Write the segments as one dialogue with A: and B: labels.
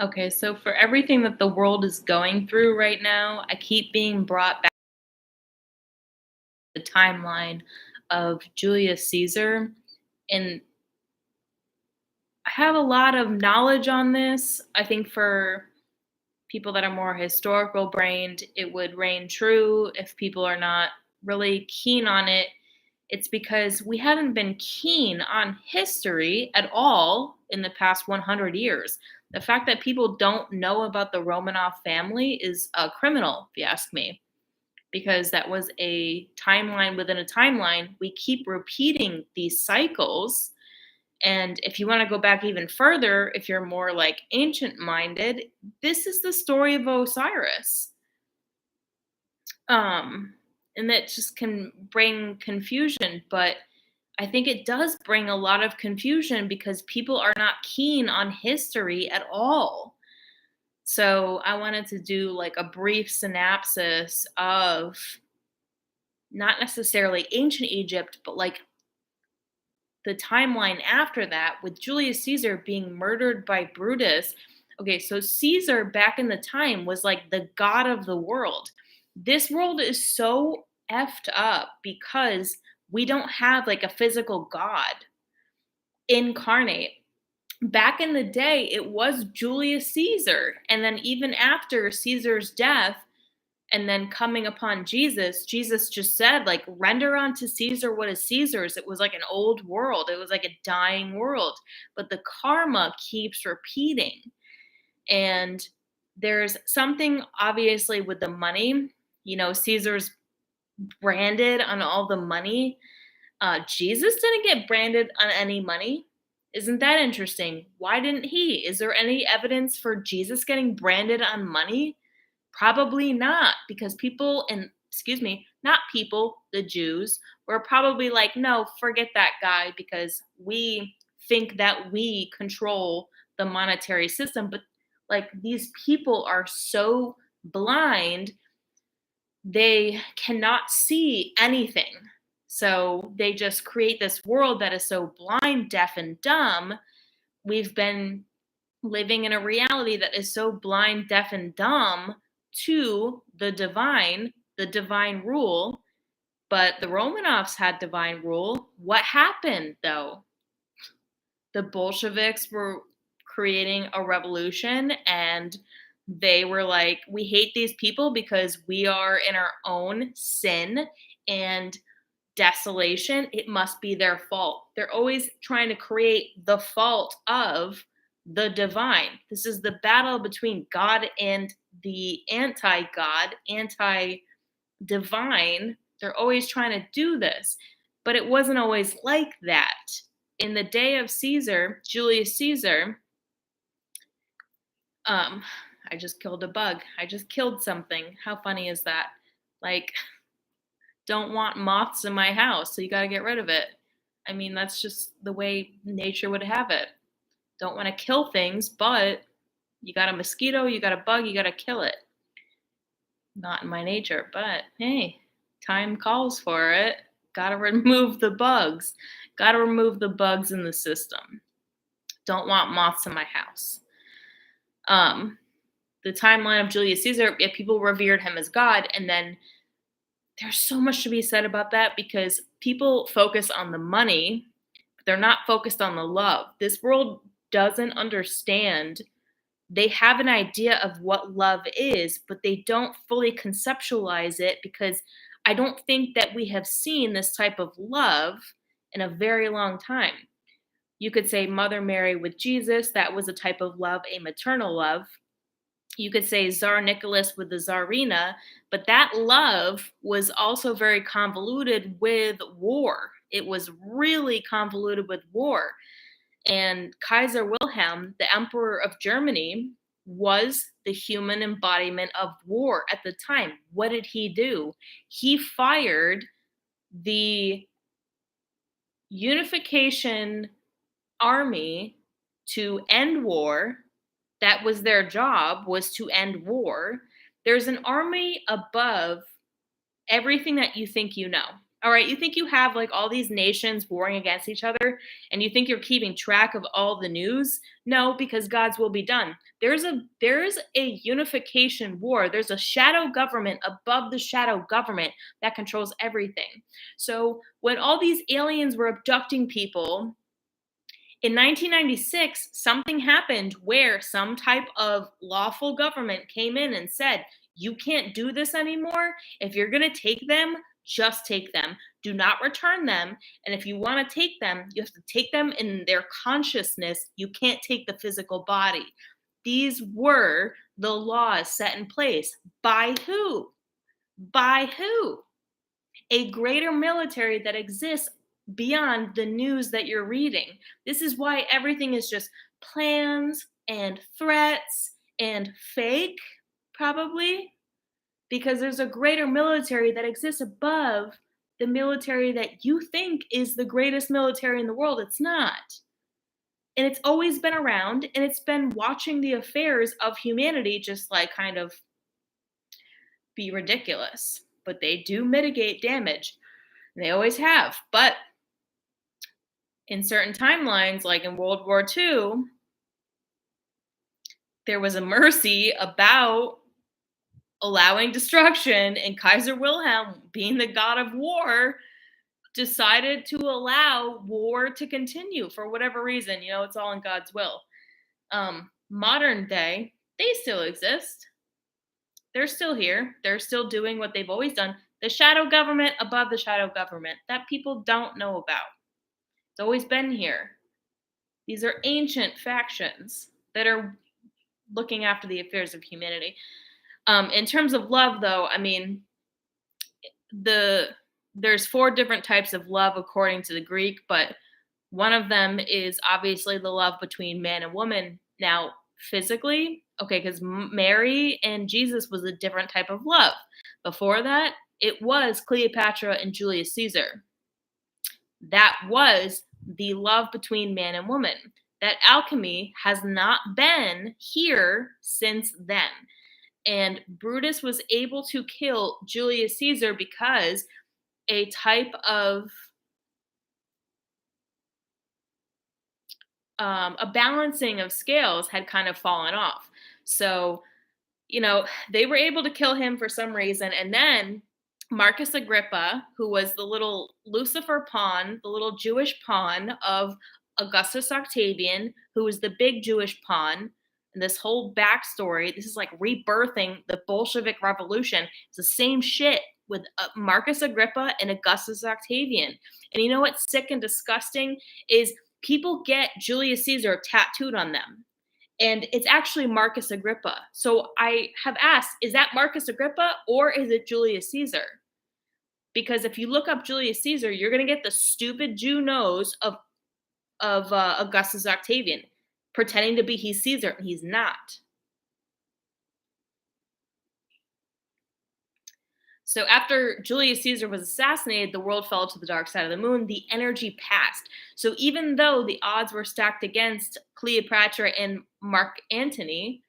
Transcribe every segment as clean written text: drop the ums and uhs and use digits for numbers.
A: Okay, so for everything that the world is going through right now, I keep being brought back to the timeline of Julius Caesar. And I have a lot of knowledge on this. I think for people that are more historical brained, it would reign true. If people are not really keen on it, it's because we haven't been keen on history at all in the past 100 years. The fact that people don't know about the Romanov family is criminal, if you ask me, because that was a timeline within a timeline. We keep repeating these cycles. And if you want to go back even further, if you're more like ancient minded, this is the story of Osiris. Um, and that just can bring confusion, but I think it does bring a lot of confusion because people are not keen on history at all. So I wanted to do like a brief synopsis of not necessarily ancient Egypt, but like the timeline after that with Julius Caesar being murdered by Brutus. Okay, so Caesar back in the time was like the god of the world. This world is so effed up because we don't have like a physical god incarnate. Back in the day, it was Julius Caesar. And then even after Caesar's death, and then coming upon Jesus, Jesus just said, like, render unto Caesar what is Caesar's. It was like an old world, it was like a dying world. But the karma keeps repeating. And there's something obviously with the money. You know, Caesar's branded on all the money. Jesus didn't get branded on any money. Isn't that interesting? Why didn't he? Is there any evidence for Jesus getting branded on money? Probably not, because people, and excuse me, not people, the Jews, were probably like, no, forget that guy because we think that we control the monetary system. But like these people are so blind, they cannot see anything. So they just create this world that is so blind, deaf, and dumb. We've been living in a reality that is so blind, deaf, and dumb to the divine rule. But the Romanovs had divine rule. What happened though? The Bolsheviks were creating a revolution and they were like, we hate these people because we are in our own sin and desolation. It must be their fault. They're always trying to create the fault of the divine. This is the battle between God and the anti God, anti divine. They're always trying to do this, but it wasn't always like that. In the day of Caesar, Julius Caesar, um, I just killed a bug. I just killed something. How funny is that? Like, don't want moths in my house, so you got to get rid of it. I mean, that's just the way nature would have it. Don't want to kill things, but you got a mosquito, you got a bug, you got to kill it. Not in my nature, but hey, time calls for it. Got to remove the bugs. Got to remove the bugs in the system. Don't want moths in my house. The timeline of Julius Caesar, yeah, people revered him as God, and then there's so much to be said about that because people focus on the money, but they're not focused on the love. This world doesn't understand. They have an idea of what love is, but they don't fully conceptualize it because I don't think that we have seen this type of love in a very long time. You could say Mother Mary with Jesus, that was a type of love, a maternal love. You could say Tsar Nicholas with the Tsarina, but that love was also very convoluted with war. It was really convoluted with war. And Kaiser Wilhelm, the Emperor of Germany, was the human embodiment of war at the time. What did he do? He fired the unification army to end war. That was their job, was to end war. There's an army above everything that you think you know. All right, you think you have like all these nations warring against each other and you think you're keeping track of all the news? No, because God's will be done. There's a unification war. There's a shadow government above the shadow government that controls everything. So, when all these aliens were abducting people, in 1996, something happened where some type of lawful government came in and said, you can't do this anymore. If you're going to take them, just take them. Do not return them. And if you want to take them, you have to take them in their consciousness. You can't take the physical body. These were the laws set in place. By who? By who? A greater military that exists beyond the news that you're reading. This is why everything is just plans and threats and fake, probably, because there's a greater military that exists above the military that you think is the greatest military in the world. It's not. And it's always been around, and it's been watching the affairs of humanity just like kind of be ridiculous. But they do mitigate damage. They always have. But in certain timelines, like in World War II, there was a mercy about allowing destruction, and Kaiser Wilhelm, being the god of war, decided to allow war to continue for whatever reason. You know, it's all in God's will. Modern day, they still exist. They're still here. They're still doing what they've always done. The shadow government above the shadow government that people don't know about. It's always been here. These are ancient factions that are looking after the affairs of humanity. In terms of love, though, I mean, there's 4 different types of love according to the Greek, but one of them is obviously the love between man and woman. Now, physically, okay, because Mary and Jesus was a different type of love. Before that, it was Cleopatra and Julius Caesar. That was the love between man and woman. That alchemy has not been here since then. And Brutus was able to kill Julius Caesar because a type of a balancing of scales had kind of fallen off. So, you know, they were able to kill him for some reason. And then Marcus Agrippa, who was the little Lucifer pawn, the little Jewish pawn of Augustus Octavian, who was the big Jewish pawn, and this whole backstory, this is like rebirthing the Bolshevik Revolution. It's the same shit with Marcus Agrippa and Augustus Octavian. And you know what's sick and disgusting is people get Julius Caesar tattooed on them. And it's actually Marcus Agrippa. So I have asked, is that Marcus Agrippa or is it Julius Caesar? Because if you look up Julius Caesar, you're going to get the stupid Jew nose of Augustus Octavian, pretending to be he's Caesar, and he's not. So after Julius Caesar was assassinated, the world fell to the dark side of the moon. The energy passed. So even though the odds were stacked against Cleopatra and Mark Antony,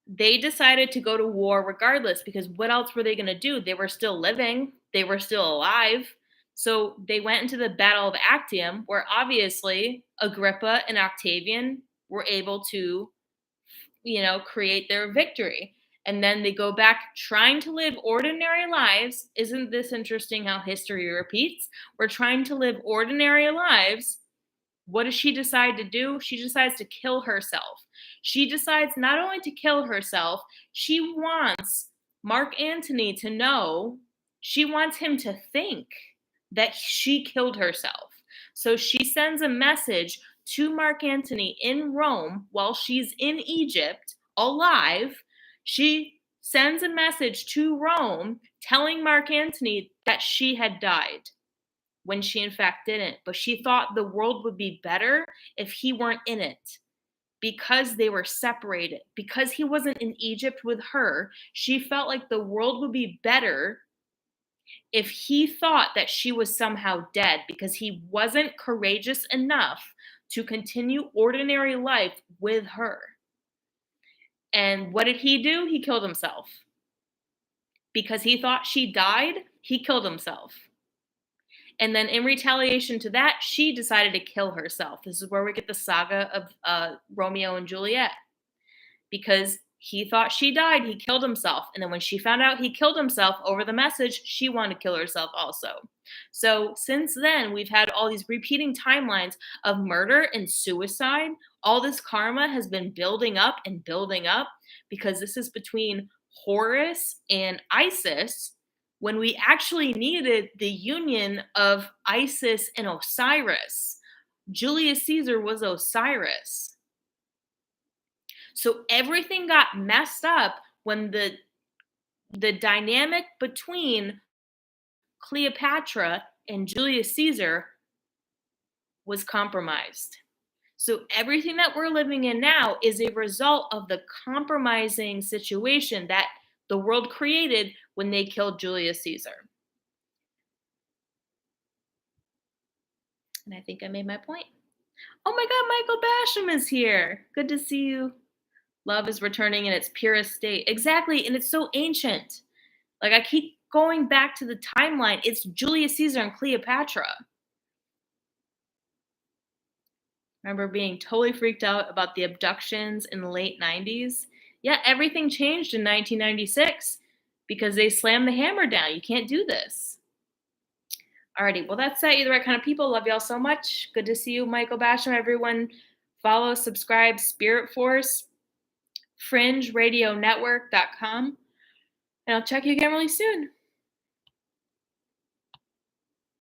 A: they decided to go to war regardless, because what else were they going to do? They were still living. They were still alive. So they went into the Battle of Actium, where obviously Agrippa and Octavian were able to, create their victory. And then they go back trying to live ordinary lives. Isn't this interesting how history repeats? We're trying to live ordinary lives. What does she decide to do? She decides to kill herself. She decides not only to kill herself, she wants Mark Antony to know, she wants him to think that she killed herself. So she sends a message to Mark Antony in Rome while she's in Egypt, alive. She sends a message to Rome telling Mark Antony that she had died, when she in fact didn't. But she thought the world would be better if he weren't in it, because they were separated. Because he wasn't in Egypt with her, she felt like the world would be better if he thought that she was somehow dead, because he wasn't courageous enough to continue ordinary life with her. And what did he do? He killed himself. because he thought she died, he killed himself. And then in retaliation to that, she decided to kill herself. This is where we get the saga of Romeo and Juliet. Because he thought she died, he killed himself. And then when she found out he killed himself over the message, she wanted to kill herself also. So since then, we've had all these repeating timelines of murder and suicide. All this karma has been building up and building up because this is between Horus and Isis, when we actually needed the union of Isis and Osiris. Julius Caesar was Osiris. So everything got messed up when the dynamic between Cleopatra and Julius Caesar was compromised. So everything that we're living in now is a result of the compromising situation that the world created when they killed Julius Caesar. And I think I made my point. Oh my God, Michael Basham is here. Good to see you. Love is returning in its purest state. Exactly, and it's so ancient. Like, I keep going back to the timeline. It's Julius Caesar and Cleopatra. I remember being totally freaked out about the abductions in the late 90s. Yeah, everything changed in 1996 because they slammed the hammer down. You can't do this. Alrighty, well, that's it. You're the right kind of people. Love y'all so much. Good to see you, Michael Basham. Everyone, follow, subscribe, Spirit Force, FringeRadioNetwork.com. And I'll check you again really soon.